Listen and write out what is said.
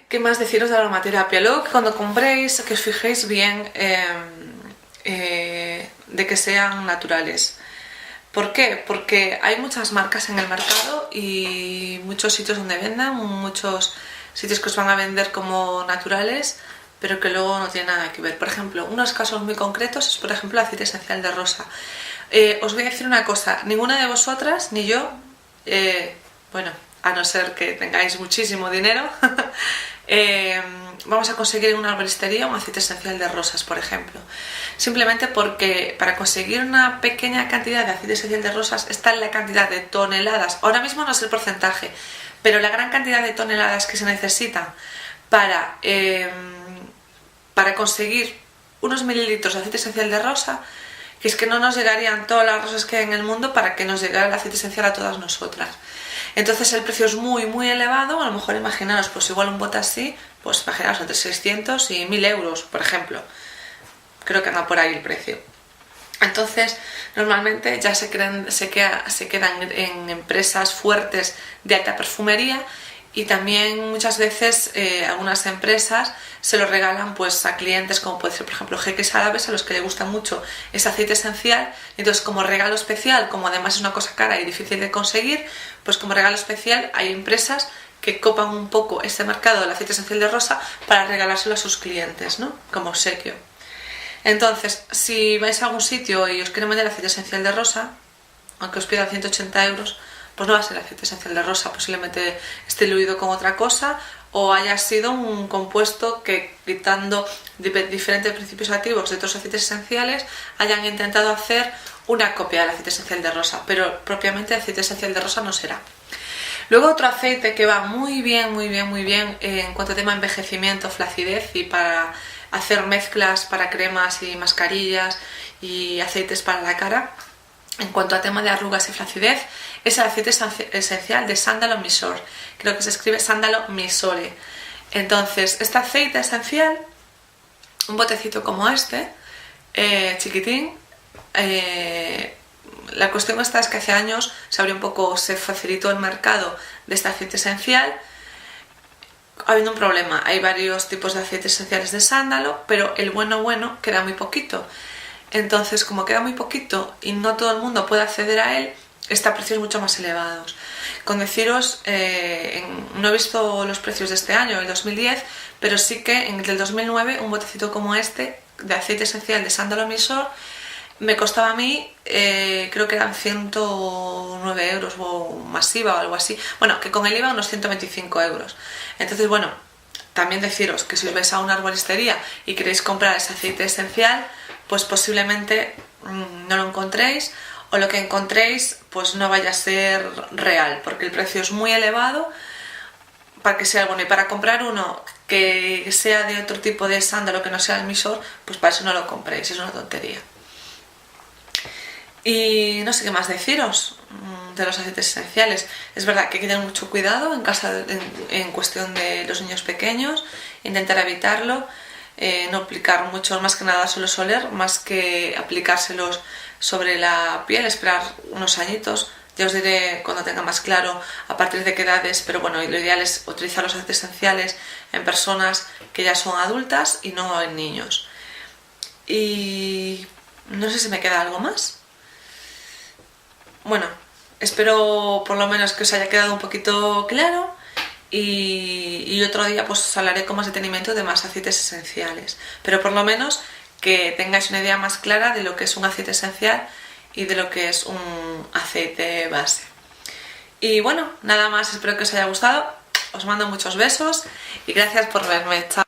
¿Qué más deciros de la aromaterapia? Luego que cuando compréis, que os fijéis bien de que sean naturales. ¿Por qué? Porque hay muchas marcas en el mercado y muchos sitios donde vendan, muchos sitios que os van a vender como naturales, pero que luego no tienen nada que ver. Por ejemplo, unos casos muy concretos es, por ejemplo, el aceite esencial de rosa. Os voy a decir una cosa, ninguna de vosotras, ni yo, bueno, a no ser que tengáis muchísimo dinero, vamos a conseguir en una herboristería un aceite esencial de rosas, por ejemplo. Simplemente porque para conseguir una pequeña cantidad de aceite esencial de rosas está en la cantidad de toneladas, ahora mismo no sé el porcentaje, pero la gran cantidad de toneladas que se necesitan para conseguir unos mililitros de aceite esencial de rosa, que es que no nos llegarían todas las rosas que hay en el mundo para que nos llegara el aceite esencial a todas nosotras. Entonces el precio es muy muy elevado, a lo mejor imaginaros, pues igual un bote así, pues imaginaros entre 600 y 1000 euros, por ejemplo. Creo que anda por ahí el precio. Entonces, normalmente ya se quedan en empresas fuertes de alta perfumería y también muchas veces algunas empresas se lo regalan pues a clientes, como puede ser por ejemplo jeques árabes a los que les gusta mucho ese aceite esencial. Entonces, como regalo especial, como además es una cosa cara y difícil de conseguir, pues como regalo especial hay empresas que copan un poco este mercado del aceite esencial de rosa para regalárselo a sus clientes, ¿no? Como obsequio. Entonces, si vais a algún sitio y os quieren vender aceite esencial de rosa, aunque os pidan 180 euros, pues no va a ser aceite esencial de rosa, posiblemente esté diluido con otra cosa o haya sido un compuesto que, quitando diferentes principios activos de otros aceites esenciales, hayan intentado hacer una copia del aceite esencial de rosa, pero propiamente aceite esencial de rosa no será. Luego otro aceite que va muy bien en cuanto a tema envejecimiento, flacidez y para hacer mezclas para cremas y mascarillas y aceites para la cara, en cuanto a tema de arrugas y flacidez, es el aceite esencial de sándalo misor. Creo que se escribe sándalo misore. Entonces, este aceite esencial, un botecito como este, chiquitín, la cuestión esta es que hace años se facilitó el mercado de este aceite esencial, habiendo un problema. Hay varios tipos de aceites esenciales de sándalo, pero el bueno queda muy poquito. Entonces, como queda muy poquito y no todo el mundo puede acceder a él, está a precios mucho más elevados. Con deciros, no he visto los precios de este año, el 2010, pero sí que en el del 2009 un botecito como este de aceite esencial de sándalo misor me costaba a mí, creo que eran 109 euros o masiva o algo así. Bueno, que con el IVA unos 125 euros. Entonces, bueno, también deciros que si os vais a una arboristería y queréis comprar ese aceite esencial, pues posiblemente no lo encontréis, o lo que encontréis pues no vaya a ser real, porque el precio es muy elevado para que sea bueno. Y para comprar uno que sea de otro tipo de sándalo que no sea el misor, pues para eso no lo compréis, es una tontería. Y no sé qué más deciros de los aceites esenciales. Es verdad que hay que tener mucho cuidado en casa en cuestión de los niños pequeños, intentar evitarlo, no aplicar mucho, más que nada solo soler, más que aplicárselos sobre la piel, esperar unos añitos. Ya os diré cuando tenga más claro a partir de qué edades, pero bueno, lo ideal es utilizar los aceites esenciales en personas que ya son adultas y no en niños. Y no sé si me queda algo más. Bueno, espero por lo menos que os haya quedado un poquito claro y otro día pues os hablaré con más detenimiento de más aceites esenciales, pero por lo menos que tengáis una idea más clara de lo que es un aceite esencial y de lo que es un aceite base. Y bueno, nada más, espero que os haya gustado, os mando muchos besos y gracias por verme. Chao.